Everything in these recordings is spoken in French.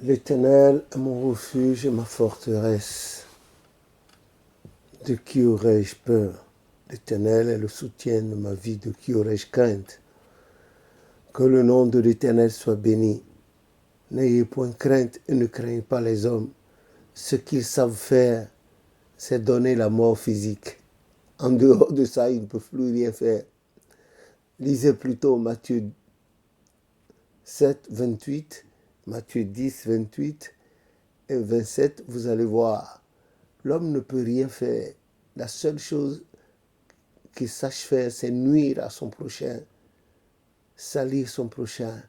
L'Éternel est mon refuge et ma forteresse. De qui aurais-je peur? L'Éternel est le soutien de ma vie. De qui aurais-je crainte? Que le nom de l'Éternel soit béni. N'ayez point crainte et ne craignez pas les hommes. Ce qu'ils savent faire, c'est donner la mort physique. En dehors de ça, ils ne peuvent plus rien faire. Lisez plutôt Matthieu 7, 28, Matthieu 10, 28 et 27, vous allez voir. L'homme ne peut rien faire. La seule chose qu'il sache faire, c'est nuire à son prochain, salir son prochain,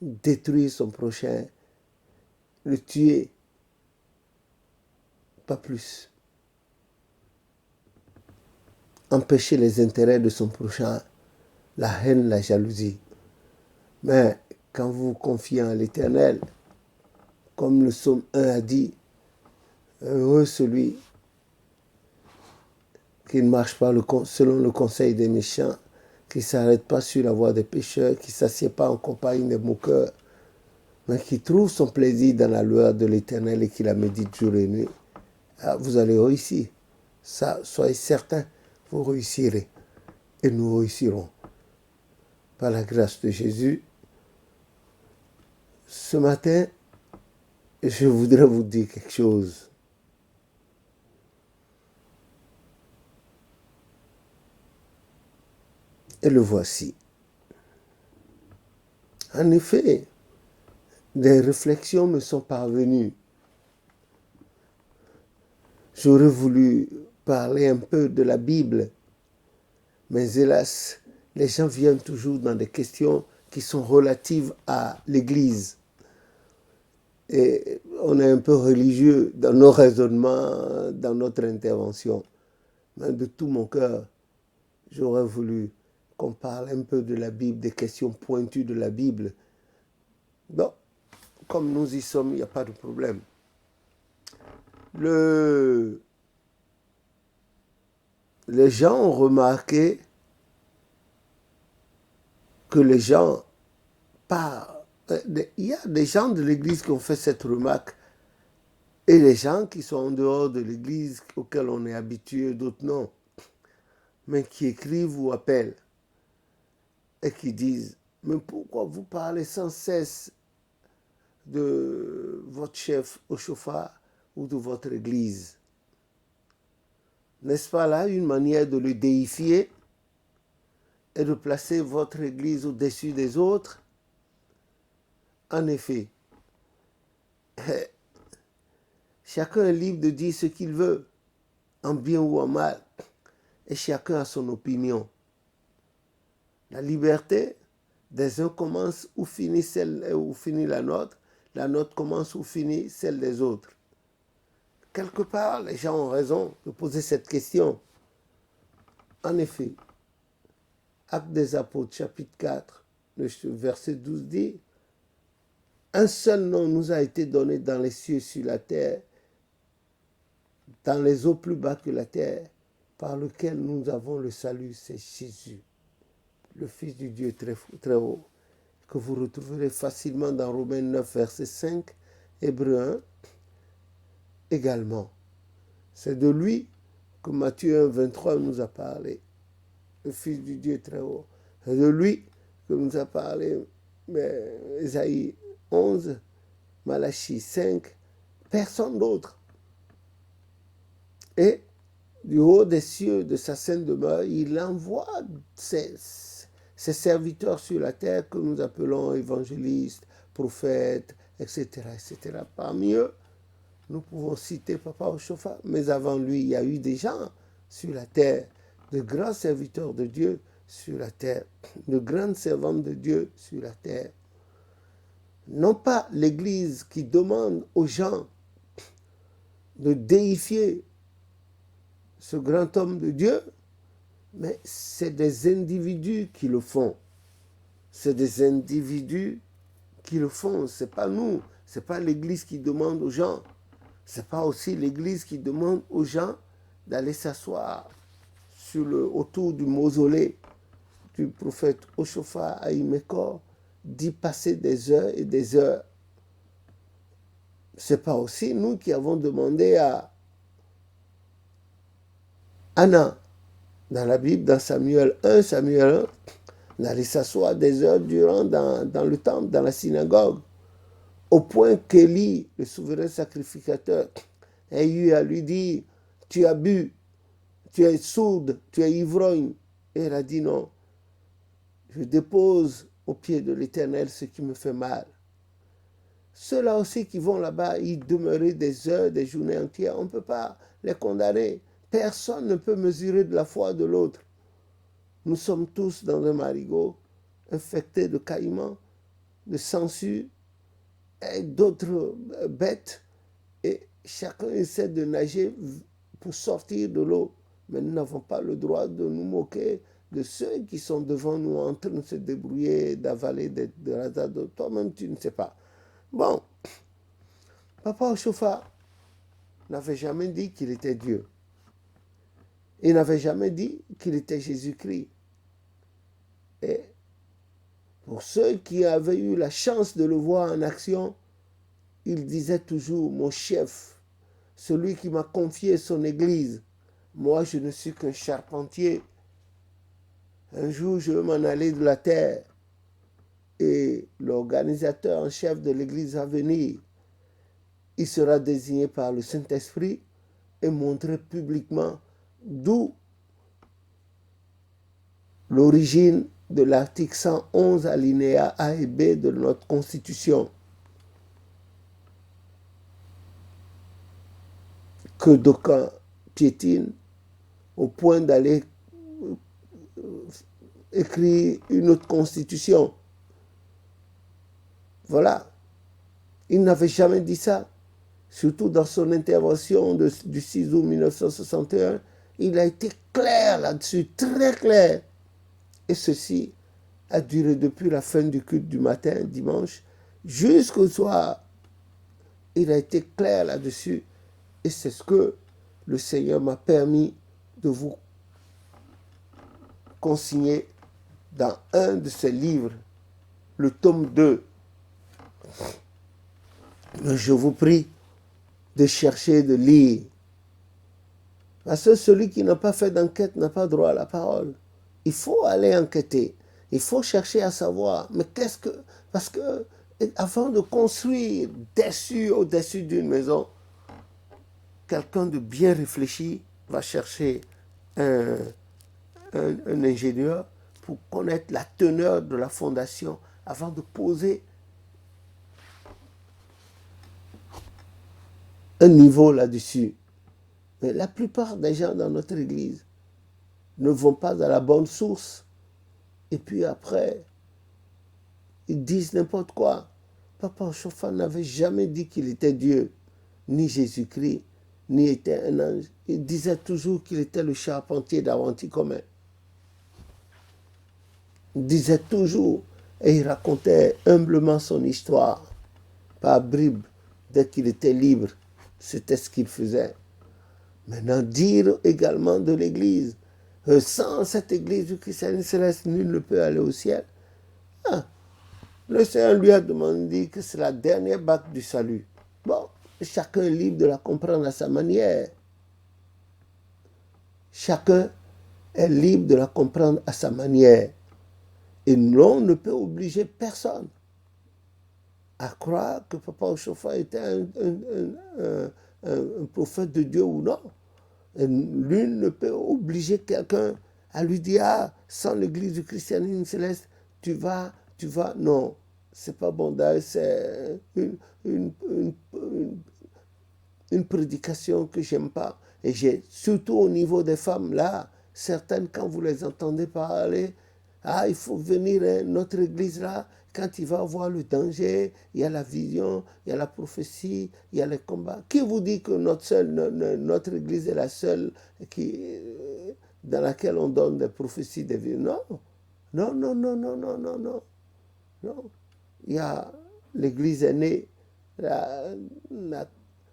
détruire son prochain, le tuer, pas plus. Empêcher les intérêts de son prochain, la haine, la jalousie. Mais quand vous vous confiez en l'Éternel, comme le psaume 1 a dit, heureux celui qui ne marche pas selon le conseil des méchants, qui ne s'arrête pas sur la voie des pécheurs, qui ne s'assied pas en compagnie des moqueurs, mais qui trouve son plaisir dans la loi de l'Éternel et qui la médite jour et nuit. Ah, vous allez réussir. Ça, soyez certains, vous réussirez. Et nous réussirons. Par la grâce de Jésus. Ce matin, je voudrais vous dire quelque chose. Et le voici. En effet, des réflexions me sont parvenues. J'aurais voulu parler un peu de la Bible, mais hélas, les gens viennent toujours dans des questions qui sont relatives à l'Église. Et on est un peu religieux dans nos raisonnements, dans notre intervention. Mais de tout mon cœur, j'aurais voulu qu'on parle un peu de la Bible, des questions pointues de la Bible. Bon, comme nous y sommes, il n'y a pas de problème. Les gens ont remarqué que les gens parlent. Il y a des gens de l'Église qui ont fait cette remarque et les gens qui sont en dehors de l'Église auxquels on est habitué, d'autres non, mais qui écrivent ou appellent et qui disent « Mais pourquoi vous parlez sans cesse de votre chef au chauffard ou de votre Église ?» N'est-ce pas là une manière de le déifier et de placer votre Église au-dessus des autres? En effet, chacun est libre de dire ce qu'il veut, en bien ou en mal, et chacun a son opinion. La liberté des uns commence où finit la nôtre commence où finit celle des autres. Quelque part, les gens ont raison de poser cette question. En effet, Actes des Apôtres, chapitre 4, le verset 12 dit « Un seul nom nous a été donné dans les cieux sur la terre, dans les eaux plus bas que la terre, par lequel nous avons le salut, c'est Jésus, le Fils du Dieu très, très haut, que vous retrouverez facilement dans Romains 9, verset 5, Hébreux 1 également. C'est de lui que Matthieu 1, 23 nous a parlé, le Fils du Dieu très haut. C'est de lui que nous a parlé Ésaïe 11, Malachie 5, personne d'autre. Et du haut des cieux, de sa sainte demeure, il envoie ses serviteurs sur la terre que nous appelons évangélistes, prophètes, etc., etc. Parmi eux, nous pouvons citer Papa au chauffard, mais avant lui, il y a eu des gens sur la terre, de grands serviteurs de Dieu sur la terre, de grandes servantes de Dieu sur la terre. Non pas l'Église qui demande aux gens de déifier ce grand homme de Dieu, mais c'est des individus qui le font. C'est des individus qui le font. C'est pas nous. C'est pas l'Église qui demande aux gens. C'est pas aussi l'Église qui demande aux gens d'aller s'asseoir autour du mausolée du prophète Oshofa à Imekor, d'y passer des heures et des heures. c'est pas aussi nous qui avons demandé à Anna, dans la Bible, dans Samuel 1, Samuel 1, d'aller s'asseoir des heures durant dans le temple, dans la synagogue, au point qu'Élie, le souverain sacrificateur, ait eu à lui dire, tu as bu, tu es sourde, tu es ivrogne. Et elle a dit non, je dépose au pied de l'Éternel ce qui me fait mal. Ceux-là aussi qui vont là-bas y demeurer des heures, des journées entières, on ne peut pas les condamner. Personne ne peut mesurer de la foi de l'autre. Nous sommes tous dans un marigot, infectés de caïmans, de sangsues et d'autres bêtes. Et chacun essaie de nager pour sortir de l'eau. Mais nous n'avons pas le droit de nous moquer de ceux qui sont devant nous en train de se débrouiller, d'avaler de rasades d'eau. Toi-même, tu ne sais pas. Bon, Papa Ochofa n'avait jamais dit qu'il était Dieu. Il n'avait jamais dit qu'il était Jésus-Christ. Et pour ceux qui avaient eu la chance de le voir en action, il disait toujours, mon chef, celui qui m'a confié son église, moi je ne suis qu'un charpentier. Un jour je vais m'en aller de la terre et l'organisateur en chef de l'église va venir. Il sera désigné par le Saint-Esprit et montrer publiquement d'où l'origine de l'article 111 alinéa A et B de notre Constitution. Que d'aucuns piétinent au point d'aller écrire une autre Constitution. Voilà. Il n'avait jamais dit ça. Surtout dans son intervention du 6 août 1961, il a été clair là-dessus, très clair. Et ceci a duré depuis la fin du culte du matin, dimanche, jusqu'au soir. Il a été clair là-dessus. Et c'est ce que le Seigneur m'a permis de vous consigner dans un de ses livres, le tome 2. Je vous prie de chercher, de lire. Parce que celui qui n'a pas fait d'enquête n'a pas droit à la parole. Il faut aller enquêter. Il faut chercher à savoir. Mais qu'est-ce que... Parce que avant de construire au-dessus d'une maison, quelqu'un de bien réfléchi va chercher un ingénieur pour connaître la teneur de la fondation avant de poser un niveau là-dessus. Mais la plupart des gens dans notre église ne vont pas à la bonne source. Et puis après, ils disent n'importe quoi. Papa Ochofa n'avait jamais dit qu'il était Dieu, ni Jésus-Christ, ni était un ange. Il disait toujours qu'il était le charpentier d'Avanti commun. Il disait toujours, et il racontait humblement son histoire, par bribes, dès qu'il était libre. C'était ce qu'il faisait. Maintenant, dire également de l'Église, sans cette Église du christianisme céleste, nul ne peut aller au ciel. Ah, le Seigneur lui a demandé que c'est la dernière bague du salut. Bon, chacun est libre de la comprendre à sa manière. Chacun est libre de la comprendre à sa manière. Et l'on ne peut obliger personne à croire que Papa Ochofa était un prophète de Dieu ou non. Et l'une ne peut obliger quelqu'un à lui dire, ah, sans l'église du christianisme céleste, tu vas, non, c'est pas bon d'ailleurs, c'est une prédication que j'aime pas. Et surtout au niveau des femmes, là, certaines, quand vous les entendez parler, ah, il faut venir à notre église là, quand il va voir le danger, il y a la vision, il y a la prophétie, il y a les combats. Qui vous dit que notre église est la seule dans laquelle on donne des prophéties, des visions? Non, non, non, non, non, non, non, non. Non. Il y a l'église est née, la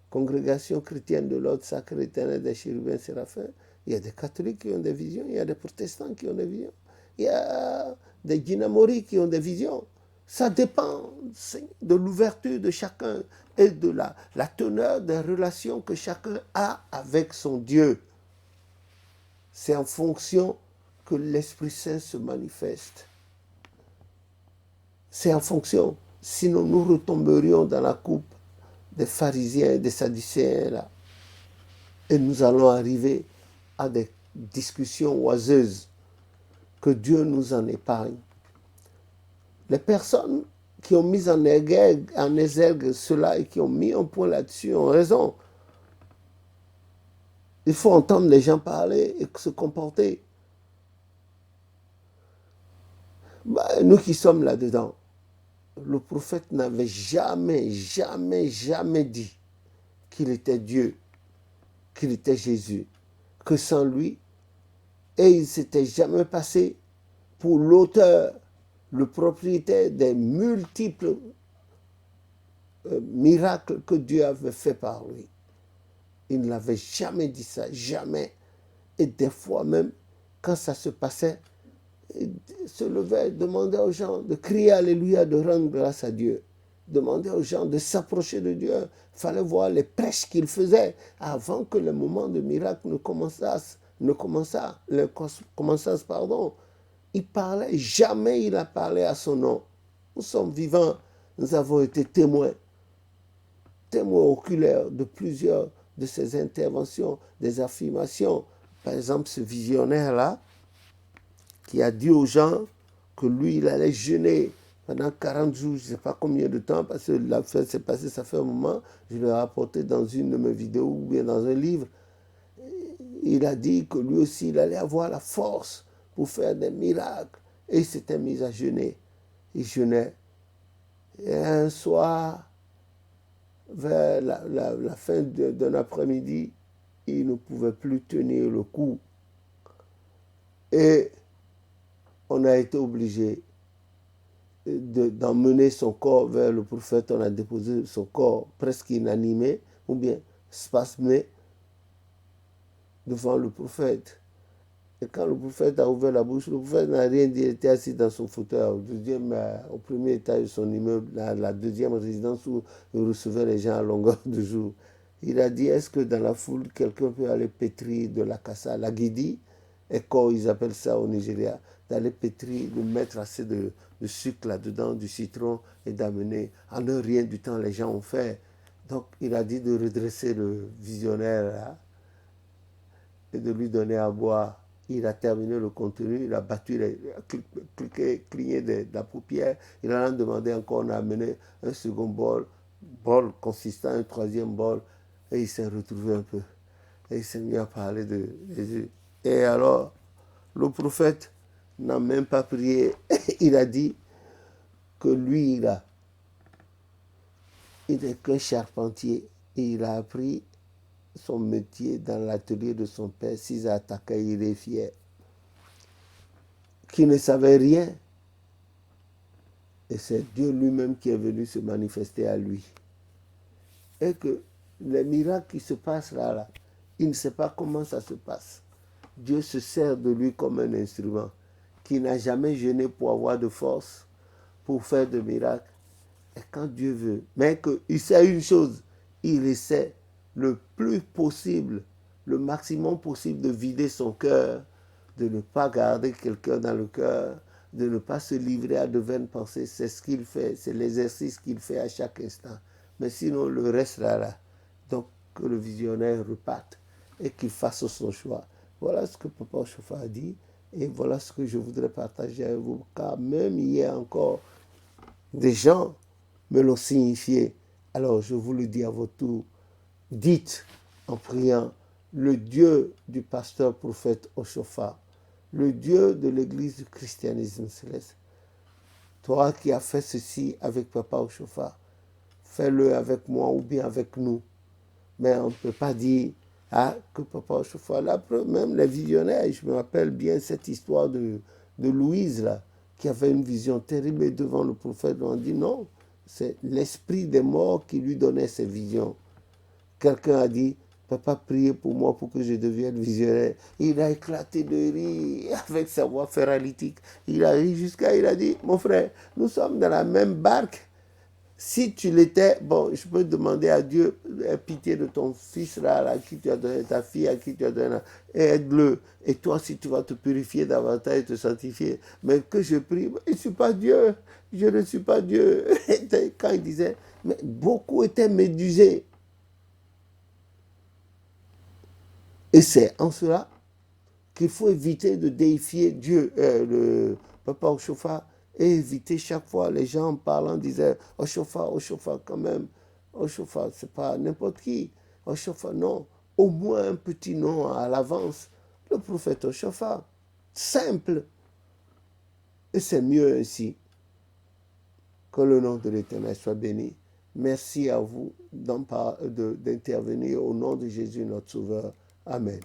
congrégation chrétienne de l'ordre sacré éternel des chérubins séraphins. Il y a des catholiques qui ont des visions, il y a des protestants qui ont des visions, il y a des dynamori qui ont des visions. Ça dépend de l'ouverture de chacun et de la teneur des relations que chacun a avec son Dieu. C'est en fonction que l'Esprit Saint se manifeste. C'est en fonction. Sinon, nous retomberions dans la coupe des pharisiens et des sadducéens là. Et nous allons arriver à des discussions oiseuses. Que Dieu nous en épargne. Les personnes qui ont mis en exergue cela et qui ont mis un point là-dessus ont raison. Il faut entendre les gens parler et se comporter. Nous qui sommes là-dedans, le prophète n'avait jamais dit qu'il était Dieu, qu'il était Jésus, que sans lui, et il ne s'était jamais passé pour l'auteur, le propriétaire des multiples miracles que Dieu avait fait par lui. Il ne l'avait jamais dit ça, jamais. Et des fois même, quand ça se passait, il se levait, demandait aux gens de crier Alléluia, de rendre grâce à Dieu. Demandait aux gens de s'approcher de Dieu. Il fallait voir les prêches qu'il faisait avant que le moment de miracle ne commençasse. Il parlait, jamais il a parlé à son nom. Nous sommes vivants, nous avons été témoins oculaires de plusieurs de ses interventions, des affirmations. Par exemple, ce visionnaire-là, qui a dit aux gens que lui, il allait jeûner pendant 40 jours, je ne sais pas combien de temps, parce que l'affaire s'est passée, ça fait un moment, je l'ai rapporté dans une de mes vidéos ou bien dans un livre. Il a dit que lui aussi, il allait avoir la force pour faire des miracles. Et il s'était mis à jeûner. Il jeûnait. Et un soir, vers la fin d'un après-midi, il ne pouvait plus tenir le coup. Et on a été obligé d'emmener son corps vers le prophète. On a déposé son corps presque inanimé ou bien spasmé devant le prophète. Et quand le prophète a ouvert la bouche, le prophète n'a rien dit, il était assis dans son fauteuil au premier étage de son immeuble, la deuxième résidence où il recevait les gens à longueur de jour. Il a dit, est-ce que dans la foule, quelqu'un peut aller pétrir de la kassa, la guidi, et quand ils appellent ça au Nigeria, d'aller pétrir, de mettre assez de sucre là-dedans, du citron, et d'amener. En un rien du temps, les gens ont fait. Donc, il a dit de redresser le visionnaire là, et de lui donner à boire. Il a terminé le contenu, il a battu, cligné de la paupière. Il en a demandé encore, on a amené un second bol consistant, un troisième bol, et il s'est retrouvé un peu. Et il s'est mis à parler de Jésus. Et alors, le prophète n'a même pas prié. Il a dit que lui, il n'est qu'un charpentier. Et il a appris son métier dans l'atelier de son père, Sisa Takayire Fier, qui ne savait rien. Et c'est Dieu lui-même qui est venu se manifester à lui. Et que les miracles qui se passent là, il ne sait pas comment ça se passe. Dieu se sert de lui comme un instrument, qui n'a jamais jeûné pour avoir de force, pour faire de miracles. Et quand Dieu veut, mais qu'il sait une chose, il essaie le plus possible, le maximum possible de vider son cœur, de ne pas garder quelqu'un dans le cœur, de ne pas se livrer à de vaines pensées. C'est ce qu'il fait, c'est l'exercice qu'il fait à chaque instant. Mais sinon, le reste là. Donc, que le visionnaire reparte et qu'il fasse son choix. Voilà ce que Papa Ochofa a dit et voilà ce que je voudrais partager avec vous. Car même hier encore, des gens me l'ont signifié. Alors, je vous le dis à votre tour. Dites en priant, le Dieu du pasteur prophète Ochofa, le Dieu de l'église du christianisme céleste, toi qui as fait ceci avec Papa Ochofa, fais-le avec moi ou bien avec nous. Mais on ne peut pas dire que Papa Ochofa, là, même les visionnaires, je me rappelle bien cette histoire de Louise, là, qui avait une vision terrible et devant le prophète, on dit non, c'est l'esprit des morts qui lui donnait ces visions. Quelqu'un a dit, Papa priait pour moi pour que je devienne visionnaire. Il a éclaté de rire avec sa voix ferralytique. Il a ri il a dit, mon frère, nous sommes dans la même barque. Si tu l'étais, bon, je peux demander à Dieu pitié de ton fils là, à qui tu as donné, ta fille à qui tu as donné, et aide-le. Et toi, si tu vas te purifier davantage et te sanctifier. Mais que je prie, je ne suis pas Dieu. Je ne suis pas Dieu. Quand il disait, mais beaucoup étaient médusés. Et c'est en cela qu'il faut éviter de déifier Dieu, le papa Oshofa, et éviter chaque fois les gens en parlant disaient Oshofa quand même, Oshofa, c'est pas n'importe qui, Oshofa non, au moins un petit nom à l'avance, le prophète Oshofa, simple, et c'est mieux ainsi. Que le nom de l'Éternel soit béni. Merci à vous d'intervenir au nom de Jésus notre Sauveur. Amen.